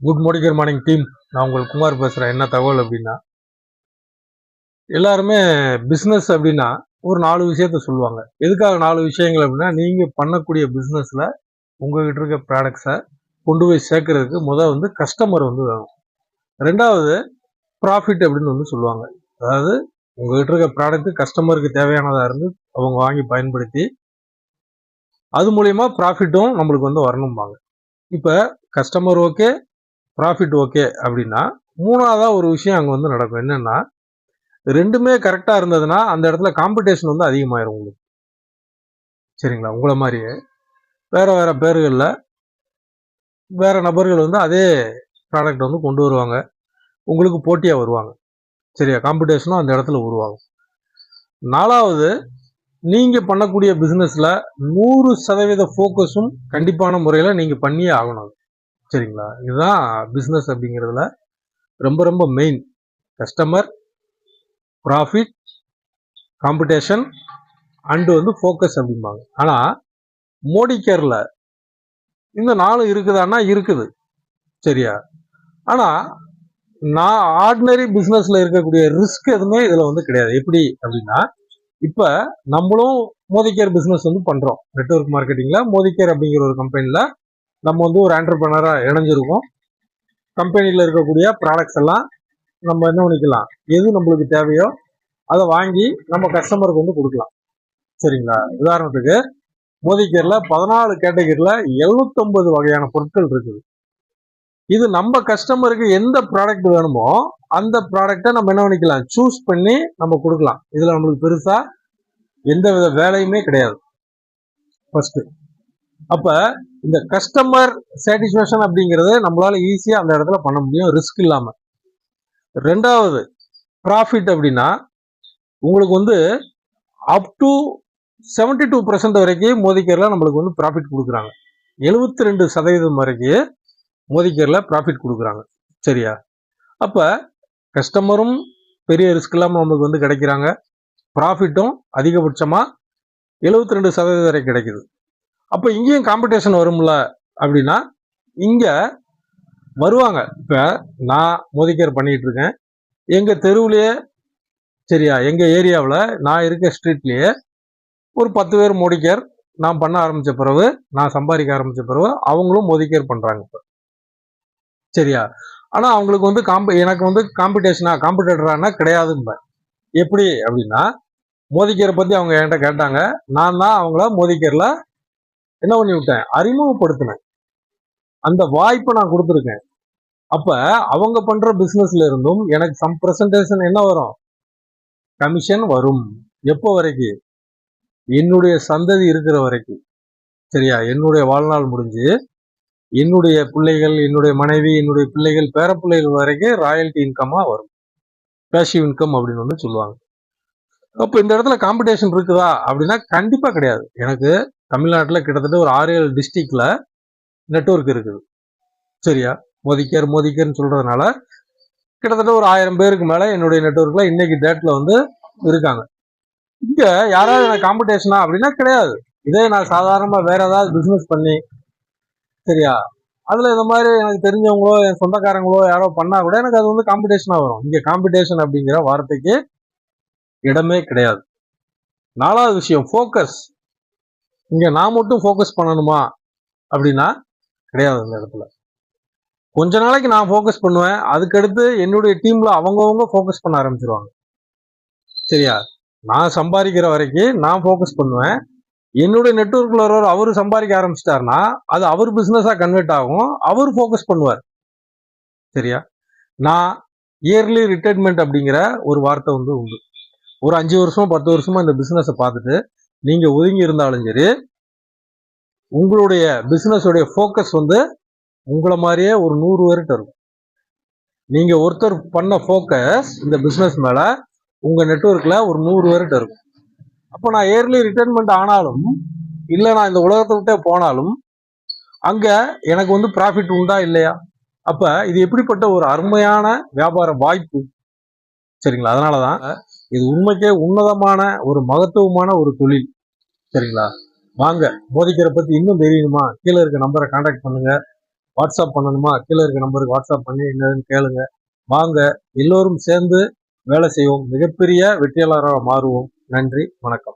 Good morning team. நான் உங்களுக்கு குமார் பேசுகிறேன். என்ன தகவல் அப்படின்னா, எல்லாருமே பிஸ்னஸ் அப்படின்னா ஒரு 4 விஷயத்த சொல்லுவாங்க. எதுக்காக 4 விஷயங்கள் அப்படின்னா, நீங்கள் பண்ணக்கூடிய பிஸ்னஸில் உங்ககிட்ட இருக்க ப்ராடக்ட்ஸை கொண்டு போய் சேர்க்கறதுக்கு வந்து கஸ்டமர் வேணும். ரெண்டாவது ப்ராஃபிட் அப்படின்னு சொல்லுவாங்க. அதாவது உங்ககிட்ட இருக்க ப்ராடக்ட் கஸ்டமருக்கு தேவையானதாக இருந்து அவங்க வாங்கி பயன்படுத்தி அது மூலயமா ப்ராஃபிட்டும் நம்மளுக்கு வரணும்பாங்க. இப்போ கஸ்டமர் ஓகே, ப்ராஃபிட் ஓகே அப்படின்னா, மூணாவதா ஒரு விஷயம் அங்கே நடக்கும். என்னன்னா, ரெண்டுமே கரெக்டாக இருந்ததுன்னா அந்த இடத்துல காம்படிஷன் அதிகமாயிரும் உங்களுக்கு. சரிங்களா? உங்களை மாதிரியே வேற வேற பேர்களில் வேற நபர்கள் அதே ப்ராடக்ட் கொண்டு வருவாங்க, உங்களுக்கு போட்டியாக வருவாங்க. சரியா? காம்படிஷனும் அந்த இடத்துல உருவாகும். நாலாவது, நீங்க பண்ணக்கூடிய பிசினஸ்ல 100% ஃபோக்கஸும் கண்டிப்பான முறையில் நீங்க பண்ணியே ஆகணும். சரிங்களா? இதுதான் பிசினஸ் அப்படிங்கிறதுல ரொம்ப ரொம்ப main. Customer, profit, competition and focus அப்படிம்பாங்க. ஆனால் மோடி கேரில் இந்த 4 இருக்குதான்னா இருக்குது. சரியா? ஆனால் நான் ஆர்டினரி பிஸ்னஸில் இருக்கக்கூடிய ரிஸ்க் எதுவுமே இதில் கிடையாது. எப்படி அப்படின்னா, இப்போ நம்மளும் மோடி கேர் பிஸ்னஸ் பண்ணுறோம். நெட்வொர்க் மார்க்கெட்டிங்கில் மோடி கேர் அப்படிங்கிற ஒரு கம்பெனியில் நம்ம ஒரு ஆண்டர்பிரனராக இணைஞ்சிருக்கோம். கம்பெனியில் இருக்கக்கூடிய ப்ராடக்ட்ஸ் எல்லாம் நம்ம என்ன பண்ணிக்கலாம், எது நம்மளுக்கு தேவையோ அதை வாங்கி நம்ம கஸ்டமருக்கு கொடுக்கலாம். சரிங்களா? உதாரணத்துக்கு மோடி கேர்ல 14 கேட்டகரியில் 750 வகையான பொருட்கள் இருக்குது. இது நம்ம கஸ்டமருக்கு எந்த ப்ராடக்ட் வேணுமோ அந்த ப்ராடக்டை நம்ம என்ன பண்ணிக்கலாம், சூஸ் பண்ணி நம்ம கொடுக்கலாம். இதுல நம்மளுக்கு பெருசா எந்த வித வேலையுமே கிடையாது. ஃபர்ஸ்ட், அப்ப இந்த கஸ்டமர் சாட்டிஸ்ஃபேக்ஷன் அப்படிங்கிறது நம்மளால ஈஸியா அந்த இடத்துல பண்ண முடியும், ரிஸ்க் இல்லாம. ரெண்டாவது, ப்ராஃபிட் அப்படின்னா உங்களுக்கு அப் டு 72% வரைக்கும் மோடி கேர்ல நம்மளுக்கு ப்ராஃபிட் கொடுக்குறாங்க. 72% வரைக்கும் மோடி கேர்ல ப்ராஃபிட் கொடுக்குறாங்க. சரியா? அப்ப கஸ்டமரும் பெரிய ரிஸ்க் இல்லாம நம்மளுக்கு கிடைக்கிறாங்க, ப்ராஃபிட்டும் அதிகபட்சமா 72% வரை கிடைக்குது. அப்ப இங்கேயும் காம்படிஷன் வரும்ல அப்படின்னா, இங்க வருவாங்க. இப்ப நான் மோடி கேர் பண்ணிட்டு இருக்கேன், எங்க தெருவுலயே, சரியா, எங்க ஏரியாவில் நான் இருக்க ஸ்ட்ரீட்லயே ஒரு 10 பேர் மோடி கேர் நான் பண்ண ஆரம்பிச்ச பிறகு, நான் சம்பாதிக்க ஆரம்பிச்ச பிறகு அவங்களும் மோடி கேர் பண்றாங்க இப்ப. சரியா? ஆனா அவங்களுக்கு எனக்கு காம்படிட்டரானா கிடையாதும்ப. எப்படி அப்படின்னா, மோடி கேரை பத்தி அவங்க என்கிட்ட கேட்டாங்க, நான் தான் அவங்கள மோடி கேர்ல என்ன பண்ணி விட்டேன், அறிமுகப்படுத்தினேன். அந்த வாய்ப்பை நான் கொடுத்துருக்கேன். அப்ப அவங்க பண்ற பிசினஸ்ல இருந்தும் எனக்கு சம் பிரசன்டேஷன் என்ன வரும், கமிஷன் வரும். எப்போ வரைக்கும்? என்னுடைய சந்ததி இருக்கிற வரைக்கும். சரியா? என்னுடைய வாழ்நாள் முடிஞ்சு என்னுடைய பிள்ளைகள், என்னுடைய மனைவி, என்னுடைய பிள்ளைகள், பேர பிள்ளைகள் வரைக்கும் ராயல்டி இன்கமா வரும். பேசிவ் இன்கம் அப்படின்னு சொல்லுவாங்க. அப்ப இந்த இடத்துல காம்படிஷன் இருக்குதா அப்படின்னா கண்டிப்பா கிடையாது. எனக்கு தமிழ்நாட்டில் கிட்டத்தட்ட ஒரு 6-7 டிஸ்ட்ரிக்ட்ல நெட்வொர்க் இருக்குது. சரியா? மோடி கேர்னு சொல்றதுனால கிட்டத்தட்ட ஒரு 1000 பேருக்கு மேல என்னுடைய நெட்வொர்க்ல இன்னைக்கு டேட்ல இருக்காங்க. இங்க யாராவது எனக்கு காம்படிஷனா அப்படின்னா கிடையாது. இதே நான் சாதாரணமா வேற ஏதாவது பிசினஸ் பண்ணி, சரியா, அதுல இந்த மாதிரி எனக்கு தெரிஞ்சவங்களோ என் சொந்தக்காரங்களோ யாரோ பண்ணா கூட எனக்கு அது காம்படிஷனா வரும். இங்க காம்படிஷன் அப்படிங்கிற வார்த்தைக்கு இடமே கிடையாது. நாலாவது விஷயம், ஃபோக்கஸ். இங்க நான் மட்டும் ஃபோக்கஸ் பண்ணணுமா அப்படின்னா கிடையாது. இந்த இடத்துல கொஞ்ச நாளைக்கு நான் ஃபோக்கஸ் பண்ணுவேன், அதுக்கடுத்து என்னுடைய டீம்ல அவங்கவுங்க ஃபோக்கஸ் பண்ண ஆரம்பிச்சிருவாங்க. சரியா? நான் சம்பாதிக்கிற வரைக்கும் நான் ஃபோக்கஸ் பண்ணுவேன். என்னுடைய நெட்வொர்க்ல அவரு சம்பாதிக்க ஆரம்பிச்சிட்டாருன்னா அது அவர் பிசினஸா கன்வெர்ட் ஆகும், அவர் ஃபோக்கஸ் பண்ணுவார். சரியா? நான் இயர்லி ரிட்டைர்மெண்ட் அப்படிங்கிற ஒரு வார்த்தை உண்டு. ஒரு 5 வருஷமா 10 வருஷமா இந்த பிசினஸை பார்த்துட்டு நீங்க ஒதுங்கி இருந்தாலும் சரி, உங்களுடைய பிசினஸோடைய ஃபோக்கஸ் உங்களை மாதிரியே ஒரு 100 பேர்கிட்ட இருக்கும். நீங்க ஒருத்தர் பண்ண ஃபோக்கஸ் இந்த பிசினஸ் மேல உங்க நெட்வொர்க்ல ஒரு 100 பேர்கிட்ட இருக்கும். அப்போ நான் இயர்லி ரிட்டைர்மெண்ட் ஆனாலும் இல்லை, நான் இந்த உலகத்தை விட்டே போனாலும் அங்க எனக்கு ப்ராஃபிட் உண்டா இல்லையா? அப்ப இது எப்படிப்பட்ட ஒரு அருமையான வியாபார வாய்ப்பு. சரிங்களா? அதனாலதான் இது உண்மைக்கே உன்னதமான ஒரு மகத்துவமான ஒரு தொழில். சரிங்களா? வாங்க, மோடி கேரை பத்தி இன்னும் தெரியணுமா? கீழே இருக்க நம்பரை கான்டாக்ட் பண்ணுங்க. வாட்ஸ்அப் பண்ணணுமா, கீழே இருக்க நம்பருக்கு வாட்ஸ்அப் பண்ணி என்னதுன்னு கேளுங்க. வாங்க, எல்லோரும் சேர்ந்து வேலை செய்வோம், மிகப்பெரிய வெற்றியாளராக மாறுவோம். நன்றி, வணக்கம்.